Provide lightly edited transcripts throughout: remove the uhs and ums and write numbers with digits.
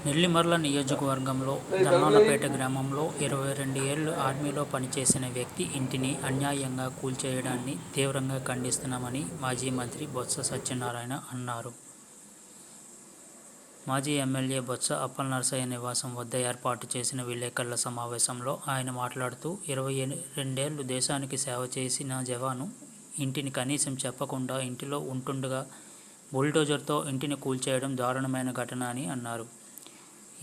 నెల్లిమర్ల నియోజకవర్గంలో దన్నాలపేట గ్రామంలో 22 ఏళ్లు ఆర్మీలో పనిచేసిన వ్యక్తి ఇంటిని అన్యాయంగా కూల్చేయడాన్ని తీవ్రంగా ఖండిస్తున్నామని మాజీ మంత్రి బొత్స సత్యనారాయణ అన్నారు. మాజీ ఎమ్మెల్యే బొత్స అప్పలనరసయ్య నివాసం వద్ద ఏర్పాటు చేసిన విలేకరుల సమావేశంలో ఆయన మాట్లాడుతూ 22 ఏళ్లు దేశానికి సేవ చేసిన జవాను ఇంటిని కనీసం చెప్పకుండా ఇంటిలో ఉంటుండగా బుల్డోజర్తో ఇంటిని కూల్చేయడం దారుణమైన ఘటన అని అన్నారు.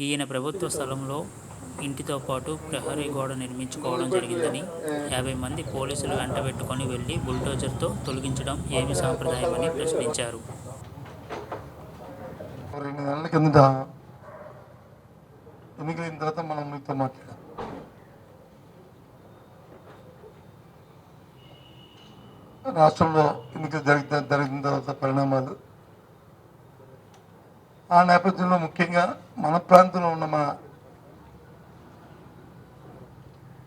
ఈయన ప్రభుత్వ స్థలంలో ఇంటితో పాటు ప్రహరీ గోడ నిర్మించుకోవడం జరిగిందని, 50 మంది పోలీసులు వెంటబెట్టుకొని వెళ్లి బుల్డోజర్తో తొలగించడం ఏమి సాంప్రదాయమని ప్రశ్నించారు. 2 నెలల కిందట ఎన్నికలైన తర్వాత మనం మీతో మాట్లాడాం. రాష్ట్రంలో ఎన్నికలు జరిగిన తర్వాత పరిణామాలు, ఆ నేపథ్యంలో ముఖ్యంగా మన ప్రాంతంలో ఉన్న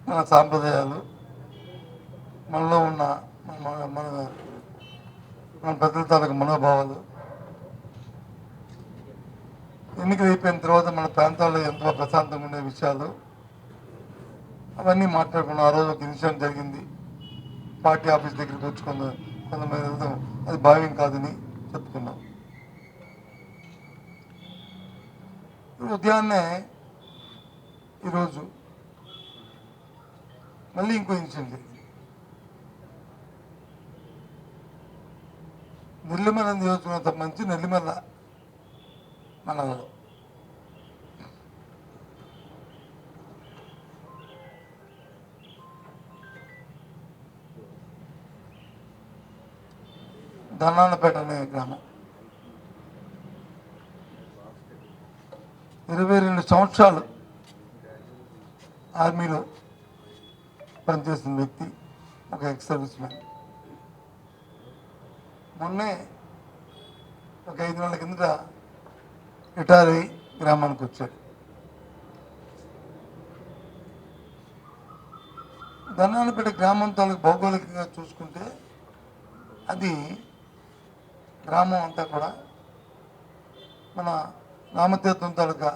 మన సాంప్రదాయాలు, మనలో ఉన్న మన పెద్దల తాలూకు మనోభావాలు, ఎన్నికలు అయిపోయిన తర్వాత మన ప్రాంతాల్లో ఎంతో ప్రశాంతంగా ఉండే విషయాలు అవన్నీ మాట్లాడుకున్నాం. ఆ రోజు ఒక ఇన్సిడెంట్ జరిగింది. పార్టీ ఆఫీస్ దగ్గరికి వచ్చుకున్న కొంతమంది అది భావ్యం కాదని చెప్పుకున్నాం. ఉదయాన్నే ఈరోజు మళ్ళీ ఇంకో ఇన్సిడెంట్ జరిగింది. నెల్లిమర్ల నియోజకవర్గం సంబంధించి నెల్లిమర్ల మండలంలో దన్నాలపేట అనే గ్రామం 22 సంవత్సరాలు ఆర్మీలో పనిచేసిన వ్యక్తి, ఒక ఎక్స్ సర్వీస్ మ్యాన్. మొన్నే ఒక 5 నెలల కిందట రిటైర్ అయ్యి గ్రామానికి వచ్చాడు. దన్నాలపేట గ్రామం తాలూకు భౌగోళికంగా చూసుకుంటే అది గ్రామం అంతా కూడా మన రామతీర్థం తాలూకా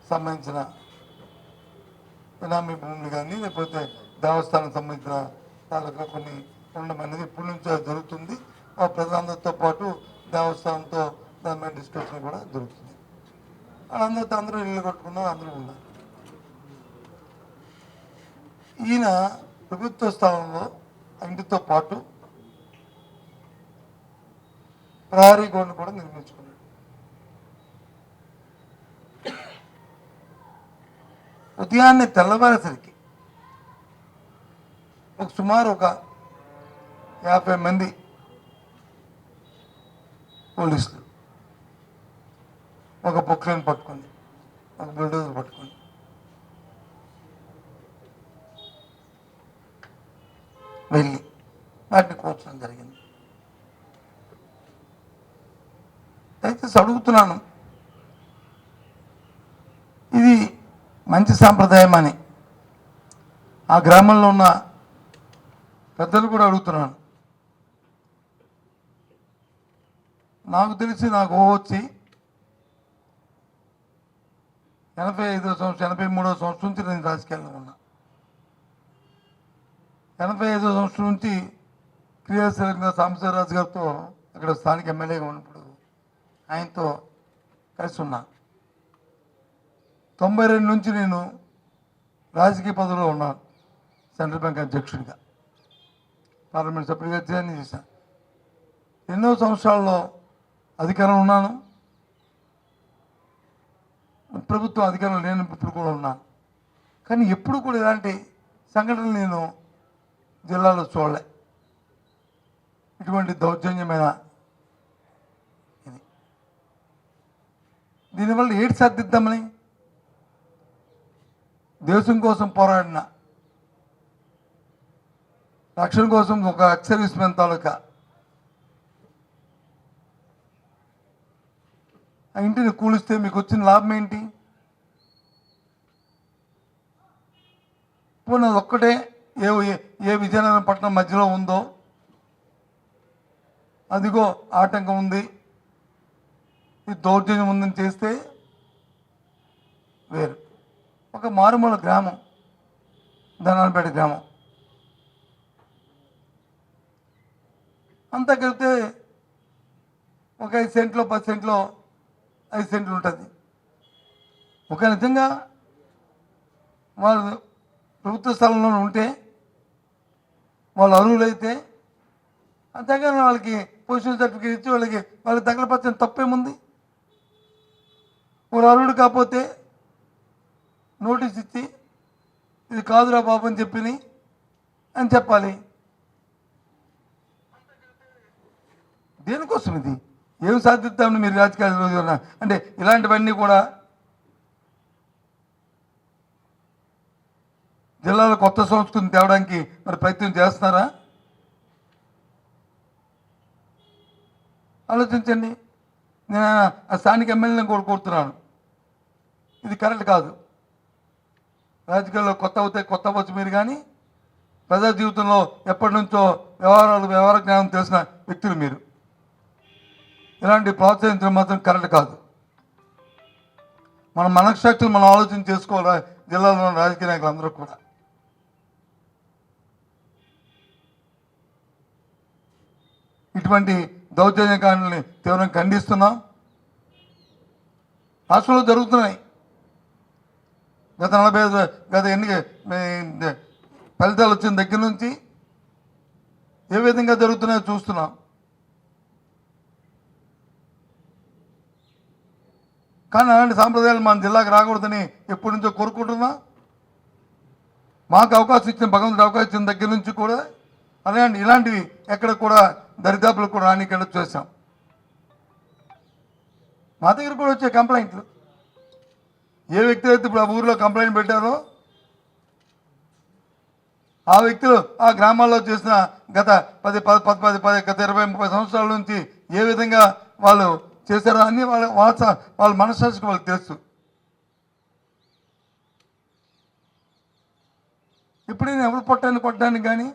సంబంధించిన బినామీ భూములు కానీ, లేకపోతే దేవస్థానం సంబంధించిన తాలూకా కొన్ని ఉండడం అనేది ఇప్పటి నుంచో జరుగుతుంది. ఆ ప్రధానంతో పాటు దేవస్థానంతో దాని మీద డిస్కషన్ కూడా జరుగుతుంది. వాళ్ళందరితో అందరూ ఇల్లు కట్టుకున్నారు, అందరూ ఉన్నారు. ఈయన ప్రభుత్వ స్థలంలో ఇంటితో పాటు ప్రహరీ గోడను కూడా నిర్మించుకున్నాడు. ఉదయాన్నే తెల్లవారేసరికి సుమారు ఒక 50 మంది పోలీసులు ఒక పొక్లైన్ పట్టుకొని, ఒక బుల్డోజర్ పట్టుకొని వెళ్ళి వాటిని కూర్చోడం జరిగింది. దయచేసి అడుగుతున్నాను, ఇది మంచి సాంప్రదాయం అని ఆ గ్రామంలో ఉన్న పెద్దలు కూడా అడుగుతున్నాను. నాకు తెలిసి నాకు వచ్చి 85వ సంవత్సరం 83వ సంవత్సరం నుంచి నేను రాజకీయాల్లో ఉన్నా. 85వ సంవత్సరం నుంచి క్రియాశీలంగా సాంబశివరాజు గారితో అక్కడ స్థానిక ఎమ్మెల్యేగా ఉన్నప్పుడు ఆయనతో కలిసి ఉన్నా. 92 నుంచి నేను రాజకీయ పదవిలో ఉన్నాను. సెంట్రల్ బ్యాంక్ అధ్యక్షుడిగా, పార్లమెంట్ సభ్యుడిగా జర్నీ చేశాను. ఎన్నో సంవత్సరాల్లో అధికారం ఉన్నాను, ప్రభుత్వం అధికారం లేని ఇప్పుడు కూడా ఉన్నాను. కానీ ఎప్పుడు కూడా ఇలాంటి సంఘటనలు నేను జిల్లాలో చూడలే. ఇటువంటి దౌర్జన్యమైన ఇది. దీనివల్ల ఏడు సాధిద్దామని దేశం కోసం పోరాడిన, రక్షణ కోసం ఒక ఎక్స్ సర్వీస్ మెన్ తాలూకా ఆ ఇంటిని కూలిస్తే మీకు వచ్చిన లాభం ఏంటి? పోనీ అది ఒక్కటే ఏ విజయనగరం పట్టణం మధ్యలో ఉందో అదిగో ఆటంకం ఉంది, ఇది దౌర్జన్యం ఉందని చేస్తే వేరు. ఒక మారుమూల గ్రామం, ధనాలపేట గ్రామం, అంతా కలిపితే ఒక 5 సెంట్లో 10 సెంట్లో 5 సెంట్లు ఉంటుంది. ఒక నిజంగా వాళ్ళు ప్రభుత్వ స్థలంలో ఉంటే వాళ్ళు అర్హులైతే అంతేగాని వాళ్ళకి పొజిషన్ సర్టిఫికేట్ ఇచ్చి వాళ్ళకి తగలపరచని తప్పేముంది? వాళ్ళు అర్హుడు కాకపోతే నోటీస్ ఇచ్చి ఇది కాదురా బాబు అని అని చెప్పాలి. దేనికోసం ఇది? ఏమి సాధిస్తామని మీరు రాజకీయాలు అంటే ఇలాంటివన్నీ కూడా జిల్లాలో కొత్త సంస్కృతిని తేవడానికి మరి ప్రయత్నం చేస్తున్నారా? ఆలోచించండి. నేను ఆ స్థానిక ఎమ్మెల్యేని కూడా కోరుతున్నాను, ఇది కరెక్ట్ కాదు. రాజకీయాల్లో కొత్త అవుతాయి, కొత్త అవ్వచ్చు మీరు, కానీ ప్రజా జీవితంలో ఎప్పటి నుంచో వ్యవహార జ్ఞానం తెలిసిన వ్యక్తులు మీరు. ఇలాంటి ప్రోత్సహించడం మాత్రం కరెక్ట్ కాదు. మన మనశ్శక్తులు మనం ఆలోచన చేసుకోవాలి. జిల్లాలో ఉన్న రాజకీయ నాయకులు అందరూ కూడా ఇటువంటి దౌర్జన్యకాండల్ని తీవ్రంగా ఖండిస్తున్నాం. రాష్ట్రంలో జరుగుతున్నాయి. గత ఎన్నిక ఫలితాలు వచ్చిన దగ్గర నుంచి ఏ విధంగా జరుగుతున్నాయో చూస్తున్నాం. కానీ అలాంటి సాంప్రదాయాలు మన జిల్లాకు రాకూడదని ఎప్పటి నుంచో కోరుకుంటున్నా. మాకు అవకాశం ఇచ్చిన, భగవంతుడు అవకాశం ఇచ్చిన దగ్గర నుంచి కూడా ఇలాంటివి ఎక్కడ కూడా దరిదాపులకు కూడా రానికుండా చేశాం. మా దగ్గర కూడా వచ్చే కంప్లైంట్లు, ఏ వ్యక్తులు అయితే ఇప్పుడు ఆ ఊరిలో కంప్లైంట్ పెట్టారో ఆ వ్యక్తులు ఆ గ్రామాల్లో చేసిన గత 20-30 సంవత్సరాల నుంచి ఏ విధంగా వాళ్ళు చేశారో అన్నీ వాళ్ళ మనస్సాక్షికి వాళ్ళకి తెలుసు. ఎప్పుడైనా ఎవరు పొట్టాన్ని కొట్టడానికి కానీ,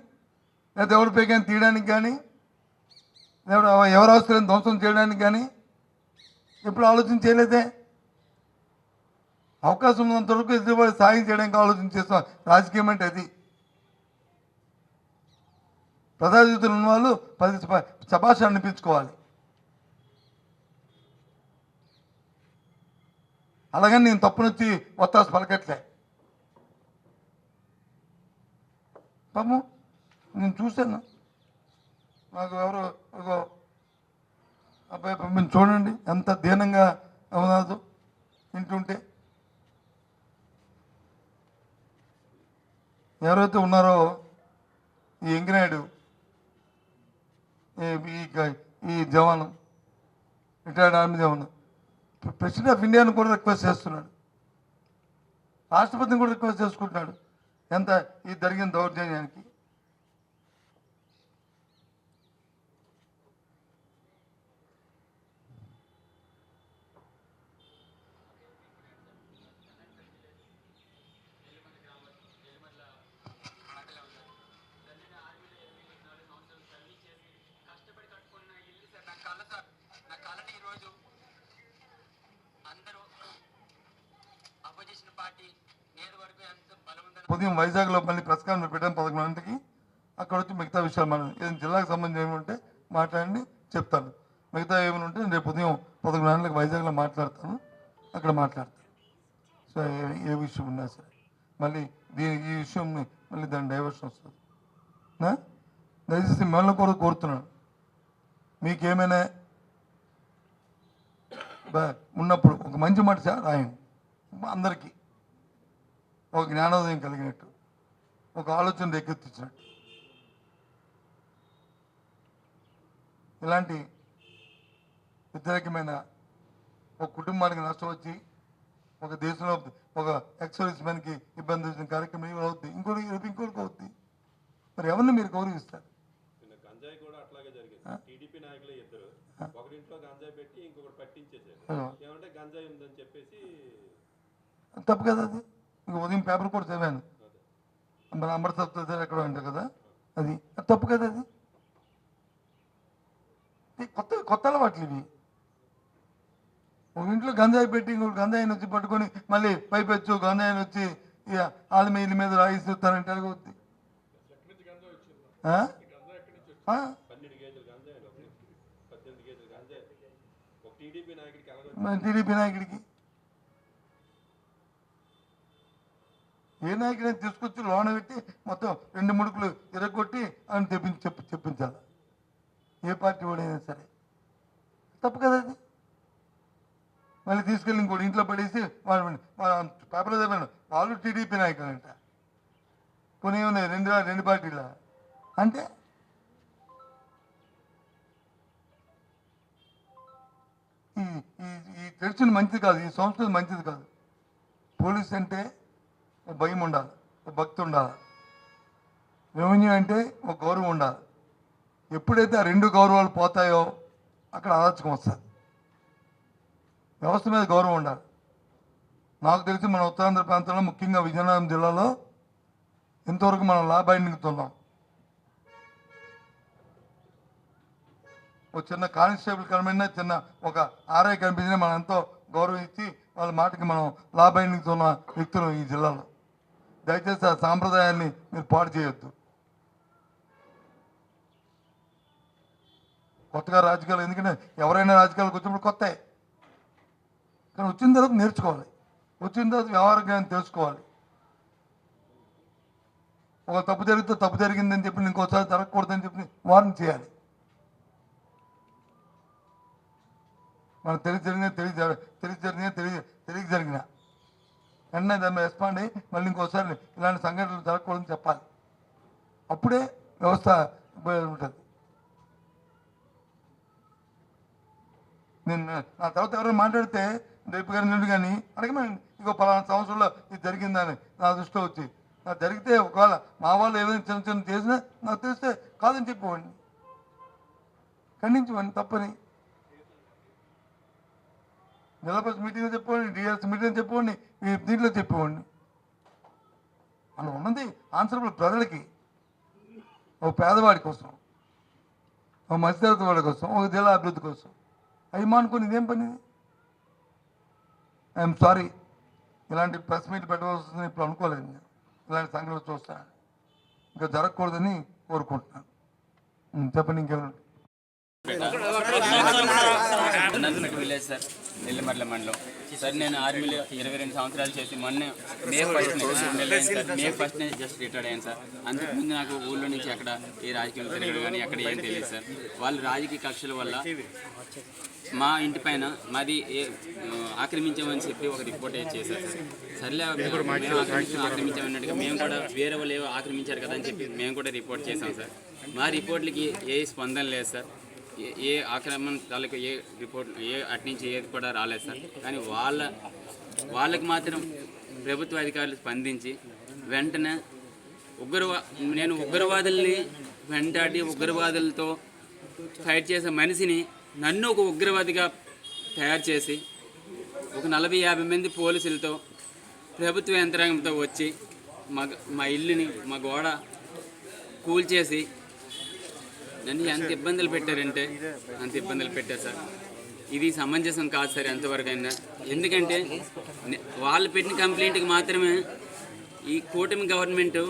లేదా ఎవరి పేగాన్ని తీయడానికి కానీ, లేదా ఎవరు అవసరం ధ్వంసం చేయడానికి కానీ ఎప్పుడు ఆలోచన చేయలేదే. అవకాశం ఉన్నంత వరకు ఎదురుబడి సాయం చేయడానికి ఆలోచన చేస్తాం. రాజకీయం అంటే అది. ప్రజా జీవితంలో ఉన్న వాళ్ళు 10 శభాష అనిపించుకోవాలి. అలాగని నేను తప్పునొచ్చి ఒత్తాసు పలకట్లే. పాపం నేను చూశాను, నాకు ఎవరు ఒక అబ్బాయి పంపించి చూడండి ఎంత దీనంగా అవునాదు వింటుంటే. ఎవరైతే ఉన్నారో ఈ ఎంగినాయుడు, ఈ jawan, retired army jawan, president of ఇండియాను కూడా రిక్వెస్ట్ చేస్తున్నాడు, రాష్ట్రపతిని కూడా రిక్వెస్ట్ చేసుకుంటున్నాడు ఎంత ఈ జరిగిన దౌర్జన్యానికి. ఉదయం వైజాగ్లో మళ్ళీ ప్రెస్ కాన్ఫరెన్స్ పెట్టాను 11 గంటలకి. అక్కడ వచ్చి మిగతా విషయాలు మనం ఏదైనా జిల్లాకు సంబంధించి ఏమంటే మాట్లాడండి, చెప్తాను. మిగతా ఏమైనా ఉంటే రేపు ఉదయం 11 గంటలకు వైజాగ్లో మాట్లాడతాను, అక్కడ మాట్లాడతాను. సో ఏ విషయం ఉన్నా సరే మళ్ళీ ఈ విషయం మళ్ళీ దాని డైవర్షన్ వస్తుంది. దయచేసి మిమ్మల్ని కూడా కోరుతున్నాను, మీకేమైనా ఉన్నప్పుడు ఒక మంచి మాట రాయండి. అందరికీ ఒక జ్ఞానోదయం కలిగినట్టు, ఒక ఆలోచన రేకెత్తించినట్టు. ఇలాంటి వ్యతిరేకమైన ఒక కుటుంబానికి నష్టం వచ్చి ఒక దేశంలో ఒక ఎక్స్ మ్యాన్కి ఇబ్బంది వచ్చిన కార్యక్రమం అవుద్ది, ఇంకోటికి అవుద్ది. మరి ఎవరిని మీరు గౌరవిస్తారు? అట్లాగే జరిగింది. టీడీపీ నాయకులే ఇద్దరు ఒకరింట్లో గంజాయి పెట్టి ఇంకొకటి పట్టించేసారు. ఏమంటే గంజాయి ఉందని చెప్పేసి తప్పు కదా అది. ఇంకా ఉదయం పేపర్ కూడా చదివాను, మన అమృతసర్ ఎక్కడ ఉంటారు కదా, అది తప్పు కదా అది. కొత్త అలవాట్లు ఇవి. ఒక ఇంట్లో గంజాయి పెట్టి ఇంకొక గంజాయిని వచ్చి పట్టుకొని మళ్ళీ పైపెచ్చు గంజాయిని వచ్చి ఇక వాళ్ళ మీద మీద రాయిస్తారంటే ఎలాగవుద్ది? 12 కేజీలు గంజాయి, 18 కేజీలు గంజాయి ఒక టీడీపీ నాయకుడికి టీడీపీ నాయకుడికి ఏ నాయకుడైనా తీసుకొచ్చి లోన పెట్టి మొత్తం 2 ముడుకులు ఇరగొట్టి అని చెప్పించాలి. ఏ పార్టీ వాడైనా సరే తప్పు కదా అది. మళ్ళీ తీసుకెళ్ళి ఇంకోటి ఇంట్లో పడేసి వాళ్ళు పేపర్లో చెప్పాను వాళ్ళు టీడీపీ నాయకులు అంట. కొన్ని ఉన్నాయి రెండు పార్టీల అంటే ఈ ట్రెడిషన్ మంచిది కాదు, ఈ సంస్కృతి మంచిది కాదు. పోలీస్ అంటే ఒక భయం ఉండాలి, ఒక భక్తి ఉండాలి. రెవెన్యూ అంటే ఒక గౌరవం ఉండాలి. ఎప్పుడైతే ఆ 2 గౌరవాలు పోతాయో అక్కడ అరాచకం వస్తుంది. వ్యవస్థ మీద గౌరవం ఉండాలి. నాకు తెలిసి మన ఉత్తరాంధ్ర ప్రాంతంలో ముఖ్యంగా విజయనగరం జిల్లాలో ఇంతవరకు మనం లా బైండింగ్తున్నాం. ఒక చిన్న కానిస్టేబుల్ కనిపించినా చిన్న ఒక ఆర్ఐ కనిపించినా మనం ఎంతో గౌరవం ఇచ్చి వాళ్ళ మాటకి మనం లా బైండింగ్తో ఉన్న వ్యక్తులు ఈ జిల్లాలో. దయచేసి ఆ సాంప్రదాయాన్ని మీరు పాడు చేయొద్దు. కొత్తగా రాజకీయాలు, ఎందుకంటే ఎవరైనా రాజకీయాలకు వచ్చినప్పుడు కొత్త, కానీ వచ్చిన తర్వాత నేర్చుకోవాలి, వచ్చిన తర్వాత వ్యవహార జ్ఞానం తెలుసుకోవాలి. ఒక తప్పు జరిగితే తప్పు జరిగిందని చెప్పి ఇంకోసారి జరగకూడదని చెప్పి వార్న్ చేయాలి. మనం తెలియ జరిగిన వెంటనే దాని మీద రెస్పాండ్ అయ్యి మళ్ళీ ఇంకోసారి ఇలాంటి సంఘటనలు జరగకూడదని చెప్పాలి. అప్పుడే వ్యవస్థ ఉంటుంది. నేను నా తర్వాత ఎవరైనా మాట్లాడితే రేపు గారి కానీ అడగమండి, ఇగో పలానా సంవత్సరంలో ఇది జరిగిందని నా దృష్టిలో వచ్చి నాకు జరిగితే ఒకవేళ మా వాళ్ళు ఏదైనా చిన్న చేసినా నాకు తెలిస్తే కాదని చెప్పేవాడిని, ఖండించేవాడిని. తప్పని జిల్లా పరిషత్ మీటింగ్లో చెప్పేవాడిని, డిఎస్ మీటింగ్ చెప్పేవాడిని, దీంట్లో చెప్పేవాడిని. మనం ఉన్నది ఆన్సరబుల్ ప్రజలకి, ఒక పేదవాడి కోసం, ఒక మధ్యతరగతి వాడి కోసం, ఒక జిల్లా అభివృద్ధి కోసం. అవి మానుకొని ఇదేం పని? ఐఎమ్ సారీ, ఇలాంటి ప్రెస్ మీట్ పెట్టవలసింది ఇప్పుడు అనుకోలేదు. నేను ఇలాంటి సంఘటనలు చూస్తాను, ఇంకా జరగకూడదని కోరుకుంటున్నాను. చెప్పండి ఇంకేమైనా. అనంతపురం విలేజ్ సార్, నెల్లిమర్ల మండలం సార్. నేను ఆర్మీలో 22 సంవత్సరాలు చేసి మొన్న మే 1 జస్ట్ రిటైర్డ్ అయ్యాను సార్. అంతకుముందు నాకు ఊళ్ళో నుంచి అక్కడ ఏ రాజకీయాలు తెలియదు కానీ అక్కడ ఏం తెలియదు సార్. వాళ్ళు రాజకీయ కక్షల వల్ల మా ఇంటి పైన మాది ఆక్రమించామని చెప్పి ఒక రిపోర్ట్ చేశారు సార్. సర్లే ఆక్రమించామన్నట్టుగా మేము కూడా వేరే వాళ్ళు ఏవో ఆక్రమించారు కదా అని చెప్పి మేము కూడా రిపోర్ట్ చేశాం సార్. మా రిపోర్ట్లకి ఏ స్పందన లేదు సార్. ఏ ఆక్రమణ తాలూకు ఏ రిపోర్ట్ అటు నుంచి ఏది కూడా రాలేదు సార్. కానీ వాళ్ళకి మాత్రం ప్రభుత్వ అధికారులు స్పందించి వెంటనే నేను ఉగ్రవాదుల్ని వెంటాడి ఉగ్రవాదులతో ఫైట్ చేసే మనిషిని నన్ను ఒక ఉగ్రవాదిగా తయారు చేసి ఒక 40-50 మంది పోలీసులతో ప్రభుత్వ యంత్రాంగంతో వచ్చి మా ఇల్లుని మా గోడ కూల్చేసి నన్ను ఎంత ఇబ్బందులు పెట్టారంటే అంత ఇబ్బందులు పెట్టారు సార్. ఇది సమంజసం కాదు సార్ ఎంతవరకు అయినా. ఎందుకంటే వాళ్ళు పెట్టిన కంప్లైంట్కి మాత్రమే ఈ కూటమి గవర్నమెంట్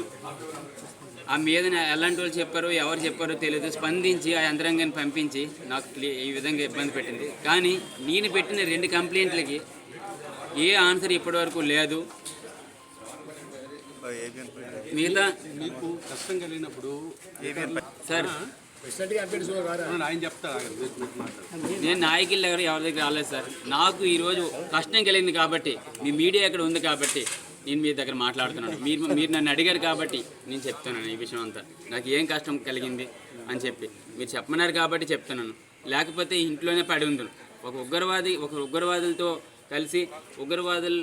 ఆ మీద ఎలాంటి వాళ్ళు చెప్పారో ఎవరు చెప్పారో తెలియదు స్పందించి ఆ యంత్రాంగాన్ని పంపించి నాకు ఈ విధంగా ఇబ్బంది పెట్టింది. కానీ నేను పెట్టిన 2 కంప్లైంట్లకి ఏ ఆన్సర్ ఇప్పటివరకు లేదు. మిగతా మీకు కష్టం కలిగినప్పుడు సార్ నేను నాయకుల దగ్గర ఎవరి దగ్గర రాలేదు సార్. నాకు ఈరోజు కష్టం కలిగింది కాబట్టి మీ మీడియా ఇక్కడ ఉంది కాబట్టి నేను మీ దగ్గర మాట్లాడుతున్నాను. మీరు నన్ను అడిగారు కాబట్టి నేను చెప్తున్నాను ఈ విషయం అంతా. నాకు ఏం కష్టం కలిగింది అని చెప్పి మీరు చెప్పమన్నారు కాబట్టి చెప్తున్నాను. లేకపోతే ఇంట్లోనే పడి ఉంది. ఒక ఉగ్రవాదులతో కలిసి ఉగ్రవాదులు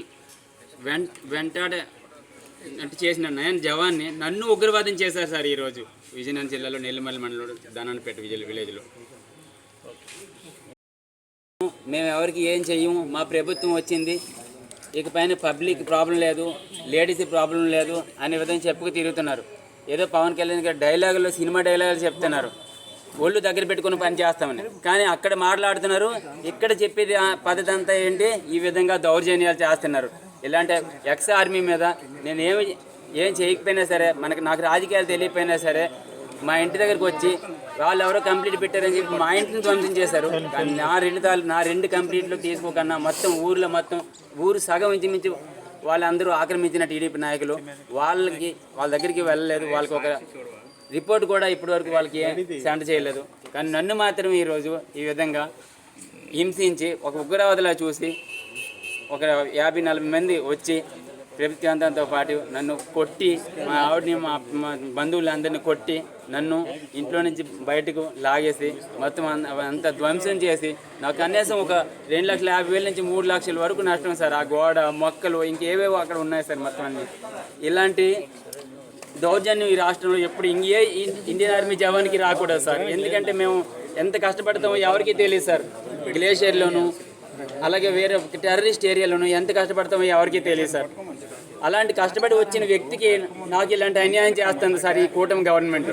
అంటే చేసిన నేను జవాన్ని నన్ను ఉగ్రవాదం చేశారు సార్ ఈరోజు విజయనగరం జిల్లాలో నెల్లిమల్లి మండలంలో దానాన్నపేట విలేజ్లో. మేము ఎవరికి ఏం చెయ్యము, మా ప్రభుత్వం వచ్చింది ఇకపైన పబ్లిక్ ప్రాబ్లం లేదు, లేడీస్ ప్రాబ్లం లేదు అనే విధంగా చెప్పుకు తిరుగుతున్నారు. ఏదో పవన్ కళ్యాణ్ గారు డైలాగులు, సినిమా డైలాగులు చెప్తున్నారు, ఒళ్ళు దగ్గర పెట్టుకుని పని చేస్తామని. కానీ అక్కడ మాట్లాడుతున్నారు, ఇక్కడ చెప్పేది పద్ధతి అంతా ఏంటి, ఈ విధంగా దౌర్జన్యాలు చేస్తున్నారు. ఇలాంటి ఎక్స్ ఆర్మీ మీద నేను ఏం చేయకపోయినా సరే, నాకు రాజకీయాలు తెలియకపోయినా సరే, మా ఇంటి దగ్గరికి వచ్చి వాళ్ళు ఎవరో కంప్లీట్ పెట్టారని చెప్పి మా ఇంటిని ధ్వంసం చేశారు. కానీ నా రెండు కంప్లీట్లు తీసుకోకన్నా మొత్తం ఊరు సగం ఇంచుమించు వాళ్ళందరూ ఆక్రమించిన టీడీపీ నాయకులు, వాళ్ళ దగ్గరికి వెళ్ళలేదు. వాళ్ళకి ఒక రిపోర్ట్ కూడా ఇప్పటివరకు వాళ్ళకి సెండ్ చేయలేదు. కానీ నన్ను మాత్రం ఈరోజు ఈ విధంగా హింసించి ఒక ఉగ్రవాదిలా చూసి ఒక 50-40 మంది వచ్చి ప్రభుత్వంతో పాటు నన్ను కొట్టి, మా ఆవిడని మా బంధువులందరినీ కొట్టి, నన్ను ఇంట్లో నుంచి బయటకు లాగేసి మొత్తం అంత ధ్వంసం చేసి నాకు కనీసం ఒక 2,50,000 నుంచి 3 లక్షల వరకు నష్టం సార్. ఆ గోడ, మొక్కలు, ఇంకేవేవో అక్కడ ఉన్నాయి సార్ మొత్తం అన్నీ. ఇలాంటి దౌర్జన్యం ఈ రాష్ట్రంలో ఎప్పుడు ఇంకే ఇండియన్ ఆర్మీ జవాన్కి రాకూడదు సార్. ఎందుకంటే మేము ఎంత కష్టపడతామో ఎవరికీ తెలియదు సార్. గ్లేషియర్లోను అలాగే వేరే టెర్రరిస్ట్ ఏరియాలోను ఎంత కష్టపడతామో ఎవరికీ తెలియదు సార్. అలాంటి కష్టపడి వచ్చిన వ్యక్తికి నాకు ఇలాంటి అన్యాయం చేస్తుంది సార్ ఈ కూటమి గవర్నమెంట్.